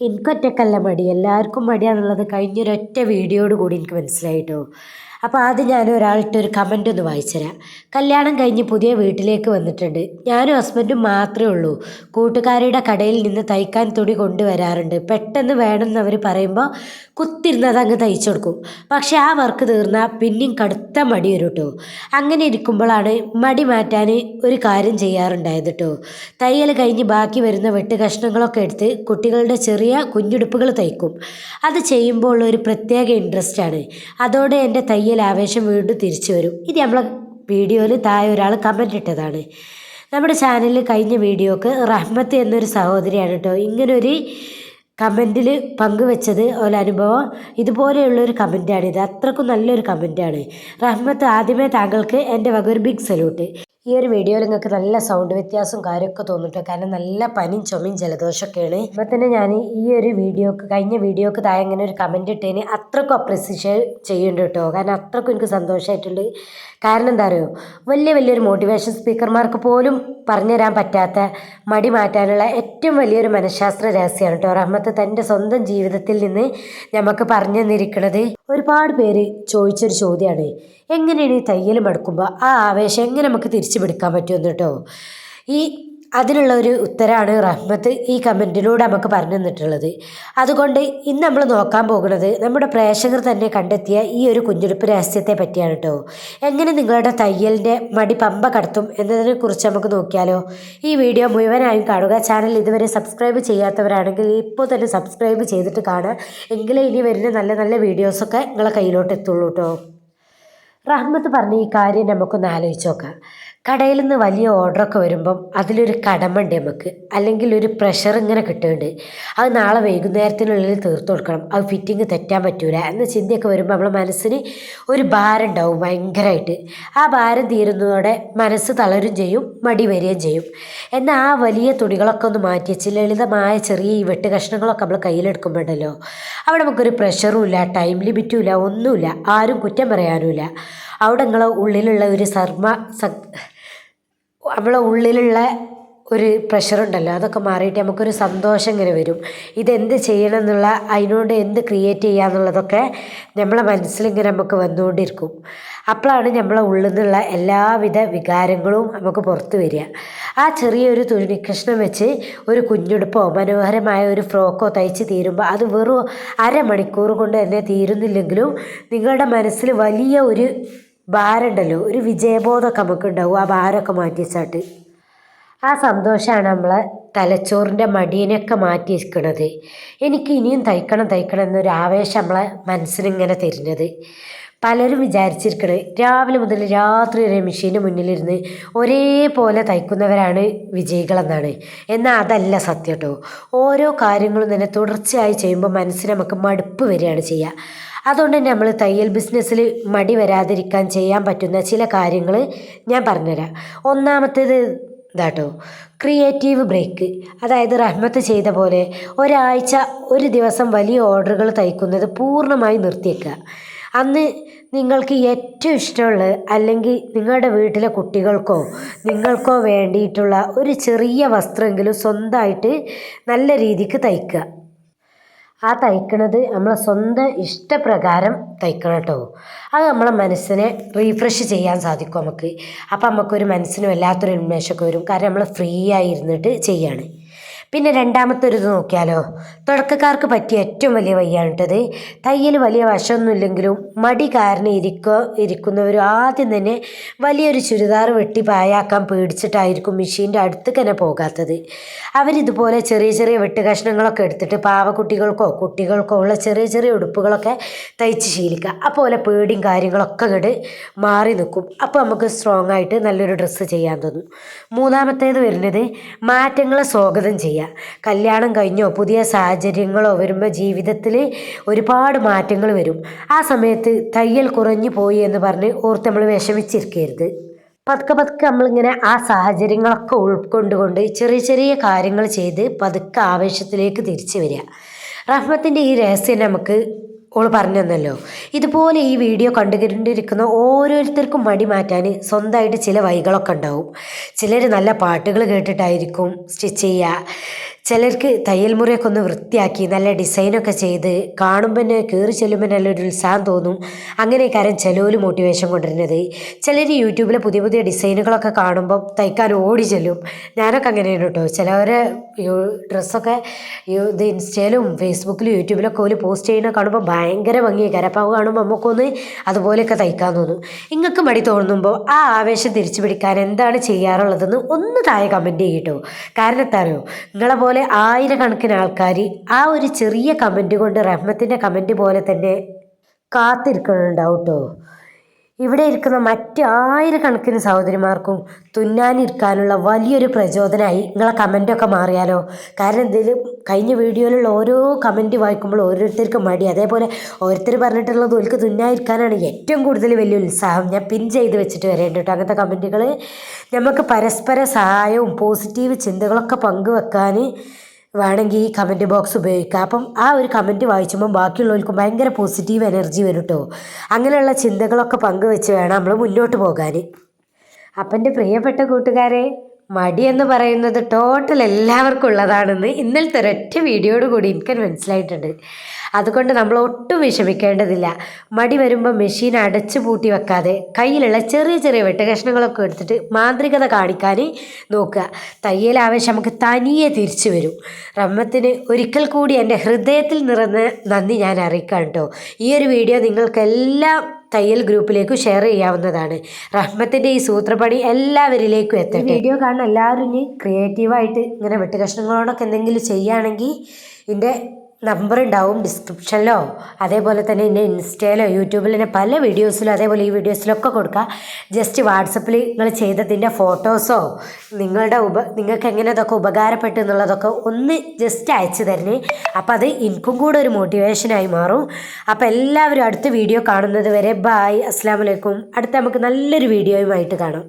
എനിക്കൊറ്റക്കല്ല മടി, എല്ലാവർക്കും മടിയാണുള്ളത് കഴിഞ്ഞൊരൊറ്റ വീഡിയോയോട് കൂടി എനിക്ക് മനസ്സിലായിട്ടോ. അപ്പോൾ ആദ്യം ഞാൻ ഒരാളിട്ടൊരു കമൻ്റ് ഒന്ന് വായിച്ചുതരാം. കല്യാണം കഴിഞ്ഞ് പുതിയ വീട്ടിലേക്ക് വന്നിട്ടുണ്ട്. ഞാനും ഹസ്ബൻഡും മാത്രമേ ഉള്ളൂ. കൂട്ടുകാരിയുടെ കടയിൽ നിന്ന് തയ്ക്കാൻ തുണി കൊണ്ടുവരാറുണ്ട്. പെട്ടെന്ന് വേണമെന്ന് അവർ പറയുമ്പോൾ കുത്തിരുന്ന് അതങ്ങ് തയ്ച്ചു കൊടുക്കും. പക്ഷേ ആ വർക്ക് തീർന്നാൽ പിന്നെയും കടുത്ത മടി വരും കേട്ടോ. അങ്ങനെ ഇരിക്കുമ്പോഴാണ് മടി മാറ്റാൻ ഒരു കാര്യം ചെയ്യാറുണ്ടായത് കേട്ടോ. തയ്യൽ കഴിഞ്ഞ് ബാക്കി വരുന്ന വെട്ട് കഷ്ണങ്ങളൊക്കെ എടുത്ത് കുട്ടികളുടെ ചെറിയ കുഞ്ഞുടുപ്പുകൾ തയ്ക്കും. അത് ചെയ്യുമ്പോൾ ഉള്ള ഒരു പ്രത്യേക ഇൻട്രസ്റ്റ് ആണ്. അതോടെ എൻ്റെ തയ്യൽ ആവേശം വീണ്ടും തിരിച്ചു വരും. ഇത് നമ്മളെ വീഡിയോയിൽ താഴെ ഒരാൾ കമൻ്റ് ഇട്ടതാണ്. നമ്മുടെ ചാനലിൽ കഴിഞ്ഞ വീഡിയോക്ക് റഹ്മത്ത് എന്നൊരു സഹോദരിയാണ് കേട്ടോ ഇങ്ങനൊരു കമൻറ്റിൽ പങ്കുവെച്ചത് ഒരനുഭവം. ഇതുപോലെയുള്ളൊരു കമൻറ്റാണിത്. അത്രക്കും നല്ലൊരു കമൻറ്റാണ്. റഹ്മത്ത്, ആദ്യമേ താങ്കൾക്ക് എൻ്റെ വക ഒരു ബിഗ് സല്യൂട്ട്. ഈ ഒരു വീഡിയോയിൽ നിങ്ങൾക്ക് നല്ല സൗണ്ട് വ്യത്യാസവും കാര്യമൊക്കെ തോന്നിട്ടോ, കാരണം നല്ല പനിയും ചുമയും ജലദോഷമൊക്കെയാണ്. അപ്പോൾ തന്നെ ഞാൻ ഈ ഒരു കഴിഞ്ഞ വീഡിയോക്ക് താഴെ ഇങ്ങനെ ഒരു കമൻറ്റ് ഇട്ടതിന് അത്രക്കും അപ്രിസിയേറ്റ് ചെയ്യുന്നുണ്ട് കേട്ടോ. കാരണം അത്രക്കും എനിക്ക് സന്തോഷമായിട്ടുണ്ട്. കാരണം എന്താ അറിയോ, വലിയൊരു മോട്ടിവേഷൻ സ്പീക്കർമാർക്ക് പോലും പറഞ്ഞുതരാൻ പറ്റാത്ത മടി മാറ്റാനുള്ള ഏറ്റവും വലിയൊരു മനഃശാസ്ത്ര രഹസ്യമാണ് കേട്ടോ റഹ്മത്ത് തൻ്റെ സ്വന്തം ജീവിതത്തിൽ നിന്ന് നമുക്ക് പറഞ്ഞു തന്നിരിക്കുന്നത്. ഒരുപാട് പേര് ചോദിച്ചൊരു ചോദ്യമാണ്, എങ്ങനെയാണ് ഈ തയ്യൽ മടുക്കുമ്പോൾ ആ ആവേശം എങ്ങനെ നമുക്ക് തിരിച്ചു പിടിക്കാൻ പറ്റുമെന്ന് കേട്ടോ. അതിനുള്ള ഒരു ഉത്തരമാണ് റഹ്മത്ത് ഈ കമൻറ്റിലൂടെ നമുക്ക് പറഞ്ഞു തന്നിട്ടുള്ളത്. അതുകൊണ്ട് ഇന്ന് നമ്മൾ നോക്കാൻ പോകുന്നത് നമ്മുടെ പ്രേക്ഷകർ തന്നെ കണ്ടെത്തിയ ഈ ഒരു കുഞ്ഞുടുപ്പ് രഹസ്യത്തെ പറ്റിയാണ് കേട്ടോ. എങ്ങനെ നിങ്ങളുടെ തയ്യലിൻ്റെ മടി പമ്പ കടത്തും എന്നതിനെക്കുറിച്ച് നമുക്ക് നോക്കിയാലോ. ഈ വീഡിയോ മുഴുവനായും കാണുക. ചാനൽ ഇതുവരെ സബ്സ്ക്രൈബ് ചെയ്യാത്തവരാണെങ്കിൽ ഇപ്പോൾ തന്നെ സബ്സ്ക്രൈബ് ചെയ്തിട്ട് കാണുക. എങ്കിലേ ഇനി വരുന്ന നല്ല നല്ല വീഡിയോസൊക്കെ നിങ്ങളെ കയ്യിലോട്ട് എത്തുള്ളൂ കേട്ടോ. റഹ്മത്ത് പറഞ്ഞ ഈ കാര്യം നമുക്കൊന്ന് ആലോചിച്ച് നോക്കാം. കടയിൽ നിന്ന് വലിയ ഓർഡറൊക്കെ വരുമ്പം അതിലൊരു കടമയുണ്ട് നമുക്ക്, അല്ലെങ്കിൽ ഒരു പ്രഷർ ഇങ്ങനെ കിട്ടുന്നുണ്ട്. അത് നാളെ വൈകുന്നേരത്തിനുള്ളിൽ തീർത്തു കൊടുക്കണം, അത് ഫിറ്റിങ് തെറ്റാൻ പറ്റൂല എന്ന ചിന്തയൊക്കെ വരുമ്പോൾ നമ്മളെ മനസ്സിന് ഒരു ഭാരം ഉണ്ടാവും ഭയങ്കരമായിട്ട്. ആ ഭാരം തീരുന്നതോടെ മനസ്സ് തളരും ചെയ്യും, മടി വരികയും ചെയ്യും. എന്നാൽ ആ വലിയ തുണികളൊക്കെ ഒന്ന് മാറ്റി വെച്ച് ലളിതമായ ചെറിയ ഈ വെട്ട് കഷ്ണങ്ങളൊക്കെ നമ്മൾ കയ്യിലെടുക്കുമ്പോഴല്ലോ, അവിടെ നമുക്കൊരു പ്രഷറും ഇല്ല, ടൈം ലിമിറ്റും ഇല്ല, ഒന്നുമില്ല, ആരും കുറ്റം പറയാനുമില്ല. അവിടെ നിങ്ങളെ ഉള്ളിലുള്ള ഒരു നമ്മളെ ഉള്ളിലുള്ള ഒരു പ്രഷറുണ്ടല്ലോ, അതൊക്കെ മാറിയിട്ട് നമുക്കൊരു സന്തോഷം ഇങ്ങനെ വരും. ഇതെന്ത് ചെയ്യണം എന്നുള്ള, അതിനോട് എന്ത് ക്രിയേറ്റ് ചെയ്യുക എന്നുള്ളതൊക്കെ നമ്മളെ മനസ്സിലിങ്ങനെ നമുക്ക് വന്നുകൊണ്ടിരിക്കും. അപ്പോഴാണ് നമ്മളെ ഉള്ളിൽ നിന്നുള്ള എല്ലാവിധ വികാരങ്ങളും നമുക്ക് പുറത്ത് വരിക. ആ ചെറിയൊരു തുണിക്കഷ്ണം വെച്ച് ഒരു കുഞ്ഞുടുപ്പോ മനോഹരമായ ഒരു ഫ്രോക്കോ തയ്ച്ച് തീരുമ്പോൾ അത് വെറും അരമണിക്കൂർ കൊണ്ട് തന്നെ തീരുന്നില്ലെങ്കിലും നിങ്ങളുടെ മനസ്സിൽ വലിയ ഒരു ഭാരമുണ്ടല്ലോ, ഒരു വിജയബോധമൊക്കെ നമുക്കുണ്ടാവും. ആ ഭാരമൊക്കെ മാറ്റി വെച്ചാട്ട് ആ സന്തോഷമാണ് നമ്മളെ തലച്ചോറിൻ്റെ മടിയനെയൊക്കെ മാറ്റി വെക്കുന്നത്. എനിക്ക് ഇനിയും തയ്ക്കണം എന്നൊരു ആവേശം നമ്മളെ മനസ്സിനിങ്ങനെ തരുന്നത്. പലരും വിചാരിച്ചിരിക്കണേ രാവിലെ മുതൽ രാത്രി വരെ മെഷീൻ്റെ മുന്നിലിരുന്ന് ഒരേപോലെ തയ്ക്കുന്നവരാണ് വിജയികളെന്നാണ്. എന്നാൽ അതല്ല സത്യം കേട്ടോ. ഓരോ കാര്യങ്ങളും തന്നെ തുടർച്ചയായി ചെയ്യുമ്പോൾ മനസ്സിന് നമുക്ക് മടുപ്പ് വരികയാണ് ചെയ്യുക. അതുകൊണ്ട് തന്നെ നമ്മൾ തയ്യൽ ബിസിനസ്സിൽ മടി വരാതിരിക്കാൻ ചെയ്യാൻ പറ്റുന്ന ചില കാര്യങ്ങൾ ഞാൻ പറഞ്ഞുതരാം. ഒന്നാമത്തേത് ഇതാട്ടോ, ക്രിയേറ്റീവ് ബ്രേക്ക്. അതായത് റഹ്മത്ത് ചെയ്ത പോലെ ഒരാഴ്ച ഒരു ദിവസം വലിയ ഓർഡറുകൾ തയ്ക്കുന്നത് പൂർണ്ണമായി നിർത്തിയേക്കുക. അന്ന് നിങ്ങൾക്ക് ഏറ്റവും ഇഷ്ടമുള്ള, അല്ലെങ്കിൽ നിങ്ങളുടെ വീട്ടിലെ കുട്ടികൾക്കോ നിങ്ങൾക്കോ വേണ്ടിയിട്ടുള്ള ഒരു ചെറിയ വസ്ത്രമെങ്കിലും സ്വന്തമായിട്ട് നല്ല രീതിക്ക് തയ്ക്കുക. ആ തയ്ക്കണത് നമ്മളെ സ്വന്തം ഇഷ്ടപ്രകാരം തയ്ക്കണം കേട്ടോ. അത് നമ്മളെ മനസ്സിനെ റീഫ്രഷ് ചെയ്യാൻ സാധിക്കും നമുക്ക്. അപ്പം നമുക്കൊരു മനസ്സിന് വല്ലാത്തൊരു ഉന്മേഷമൊക്കെ വരും, കാരണം നമ്മൾ ഫ്രീ ആയിരുന്നിട്ട് ചെയ്യാണ്. പിന്നെ രണ്ടാമത്തെ ഒരു ഇത് നോക്കിയാലോ, തുടക്കക്കാർക്ക് പറ്റിയ ഏറ്റവും വലിയ വഴിയാണ് കേട്ടത്. തയ്യൽ വലിയ വശമൊന്നുമില്ലെങ്കിലും മടി കാരണം ഇരിക്കുന്നവർ ആദ്യം തന്നെ വലിയൊരു ചുരിദാർ വെട്ടി പായാക്കാൻ പേടിച്ചിട്ടായിരിക്കും മെഷീൻ്റെ അടുത്തേക്ക് തന്നെ പോകാത്തത്. അവരിതുപോലെ ചെറിയ വെട്ട് കഷ്ണങ്ങളൊക്കെ എടുത്തിട്ട് കുട്ടികൾക്കോ ഉള്ള ചെറിയ ഉടുപ്പുകളൊക്കെ തയ്ച്ച് ശീലിക്കുക. അതുപോലെ പേടിയും കാര്യങ്ങളൊക്കെ അങ്ങോട്ട് മാറി നിൽക്കും. അപ്പോൾ നമുക്ക് സ്ട്രോങ് ആയിട്ട് നല്ലൊരു ഡ്രസ്സ് ചെയ്യാൻ തോന്നും. മൂന്നാമത്തേത് വരുന്നത് മാറ്റങ്ങളെ സ്വാഗതം ചെയ്യുക. കല്യാണം കഴിഞ്ഞോ പുതിയ സാഹചര്യങ്ങളോ വരുമ്പോൾ ജീവിതത്തിൽ ഒരുപാട് മാറ്റങ്ങൾ വരും. ആ സമയത്ത് തയ്യൽ കുറഞ്ഞു പോയി എന്ന് പറഞ്ഞ് ഓർത്ത് നമ്മൾ വിഷമിച്ചിരിക്കരുത്. പതുക്കെ നമ്മളിങ്ങനെ ആ സാഹചര്യങ്ങളൊക്കെ ഉൾക്കൊണ്ടുകൊണ്ട് ചെറിയ കാര്യങ്ങൾ ചെയ്ത് പതുക്കെ ആവേശത്തിലേക്ക് തിരിച്ചു വരിക. റഹ്മത്തിൻ്റെ ഈ രഹസ്യം നമുക്ക് ഓൾ പറഞ്ഞു തന്നല്ലോ. ഇതുപോലെ ഈ വീഡിയോ കണ്ടുകൊണ്ടിരിക്കുന്ന ഓരോരുത്തർക്കും മടി മാറ്റാൻ സ്വന്തമായിട്ട് ചില വഴികളൊക്കെ ഉണ്ടാവും. ചിലർ നല്ല പാട്ടുകൾ കേട്ടിട്ടായിരിക്കും സ്റ്റിച്ച് ചെയ്യുക, ചിലർക്ക് തയ്യൽ മുറിയൊക്കെ ഒന്ന് വൃത്തിയാക്കി നല്ല ഡിസൈനൊക്കെ ചെയ്ത് കാണുമ്പോൾ തന്നെ കയറി ചെല്ലുമ്പോൾ നല്ലൊരു ഉത്സാഹം തോന്നും. അങ്ങനെ കാര്യം ചിലവർ മോട്ടിവേഷൻ കൊണ്ടുവരുന്നത്. ചിലർ യൂട്യൂബിലെ പുതിയ പുതിയ ഡിസൈനുകളൊക്കെ കാണുമ്പോൾ തയ്ക്കാൻ ഓടി ചെല്ലും. ഞാനൊക്കെ അങ്ങനെയാണ് കേട്ടോ. ചിലവരെ ഡ്രസ്സൊക്കെ ഇത് ഇൻസ്റ്റയിലും ഫേസ്ബുക്കിലും യൂട്യൂബിലൊക്കെ ഓല് പോസ്റ്റ് ചെയ്യുന്ന കാണുമ്പോൾ ഭയങ്കര ഭംഗിയായിരിക്കും. അപ്പോൾ കാണുമ്പോൾ നമുക്കൊന്ന് അതുപോലെയൊക്കെ തയ്ക്കാൻ തോന്നും. നിങ്ങൾക്ക് മടി തോന്നുമ്പോൾ ആ ആവേശം തിരിച്ചു പിടിക്കാൻ എന്താണ് ചെയ്യാറുള്ളതെന്ന് ഒന്ന് താഴെ കമൻറ്റ് ചെയ്യട്ടോ. കാരണം എന്താ അറിയോ, നിങ്ങളെ പോലെ ആയിരക്കണക്കിന് ആൾക്കാർ ആ ഒരു ചെറിയ കമൻറ്റ് കൊണ്ട് റഹ്മത്തിൻ്റെ കമൻറ്റ് പോലെ തന്നെ കാത്തിരിക്കുന്നുണ്ടാവും കേട്ടോ. ഇവിടെ ഇരിക്കുന്ന മറ്റ് ആയിരക്കണക്കിന് സഹോദരിമാർക്കും തുന്നാനിരിക്കാനുള്ള വലിയൊരു പ്രചോദനമായി നിങ്ങളെ കമൻറ്റൊക്കെ മാറിയാലോ. കാരണം എന്തെങ്കിലും കഴിഞ്ഞ വീഡിയോയിലുള്ള ഓരോ കമൻറ്റ് വായിക്കുമ്പോൾ ഓരോരുത്തർക്കും മടി, അതേപോലെ ഓരോരുത്തർ പറഞ്ഞിട്ടുള്ളത് ഓർക്ക് തുന്നാനിരിക്കാനാണ് ഏറ്റവും കൂടുതൽ വലിയ ഉത്സാഹം. ഞാൻ പിൻ ചെയ്ത് വെച്ചിട്ട് വരേണ്ട കേട്ടോ അങ്ങനത്തെ കമൻറ്റുകൾ. നമുക്ക് പരസ്പര സഹായവും പോസിറ്റീവ് ചിന്തകളൊക്കെ പങ്കുവെക്കാൻ വേണമെങ്കിൽ ഈ കമൻറ്റ് ബോക്സ് ഉപയോഗിക്കുക. അപ്പം ആ ഒരു കമൻറ്റ് വായിച്ചുമ്പോൾ ബാക്കിയുള്ളവർക്കും ഭയങ്കര പോസിറ്റീവ് എനർജി വരും കേട്ടോ. അങ്ങനെയുള്ള ചിന്തകളൊക്കെ പങ്കുവെച്ച് വേണം നമ്മൾ മുന്നോട്ട് പോകാൻ. അപ്പം എൻ്റെ പ്രിയപ്പെട്ട കൂട്ടുകാരെ, മടി എന്ന് പറയുന്നത് ടോട്ടൽ എല്ലാവർക്കും ഉള്ളതാണെന്ന് ഇന്നലത്തെ ഒരൊറ്റ വീഡിയോയോട് കൂടി എനിക്ക് മനസ്സിലായിട്ടുണ്ട്. അതുകൊണ്ട് നമ്മൾ ഒട്ടും വിഷമിക്കേണ്ടതില്ല. മടി വരുമ്പോൾ മെഷീൻ അടച്ചു പൂട്ടി വെക്കാതെ കയ്യിലുള്ള ചെറിയ ചെറിയ വെട്ടുകഷ്ണങ്ങളൊക്കെ എടുത്തിട്ട് മാന്ത്രികത കാണിക്കാൻ നോക്കുക. തയ്യൽ ആവേശം നമുക്ക് തനിയെ തിരിച്ചു വരും. റഹ്മത്തിന് ഒരിക്കൽ കൂടി എൻ്റെ ഹൃദയത്തിൽ നിറഞ്ഞ നന്ദി ഞാൻ അറിയിക്കാം കേട്ടോ. ഈ ഒരു വീഡിയോ നിങ്ങൾക്കെല്ലാം തയ്യൽ ഗ്രൂപ്പിലേക്ക് ഷെയർ ചെയ്യാവുന്നതാണ്. റഹ്മത്തിൻ്റെ ഈ സൂത്രപ്പണി എല്ലാവരിലേക്കും എത്തട്ടെ. വീഡിയോ കാണുന്ന എല്ലാവരും ഇനി ക്രിയേറ്റീവായിട്ട് ഇങ്ങനെ വെട്ടുകഷ്ണങ്ങളോടൊക്കെ എന്തെങ്കിലും ചെയ്യുകയാണെങ്കിൽ ഇതിൻ്റെ നമ്പർ ഉണ്ടാവും ഡിസ്ക്രിപ്ഷനിലോ, അതേപോലെ തന്നെ എൻ്റെ ഇൻസ്റ്റയിലോ യൂട്യൂബിൽ തന്നെ പല വീഡിയോസിലും അതേപോലെ ഈ വീഡിയോസിലൊക്കെ കൊടുക്കുക. ജസ്റ്റ് വാട്സപ്പിൽ നിങ്ങൾ ചെയ്തതിൻ്റെ ഫോട്ടോസോ നിങ്ങൾക്ക് എങ്ങനെ അതൊക്കെ ഉപകാരപ്പെട്ടു എന്നുള്ളതൊക്കെ ഒന്ന് ജസ്റ്റ് അയച്ചു തരണേ. അപ്പം അത് എനിക്കും കൂടെ ഒരു മോട്ടിവേഷനായി മാറും. അപ്പോൾ എല്ലാവരും അടുത്ത വീഡിയോ കാണുന്നത് വരെ ബായ്, അസ്സലാമു അലൈക്കും. അടുത്ത നമുക്ക് നല്ലൊരു വീഡിയോയുമായിട്ട് കാണാം.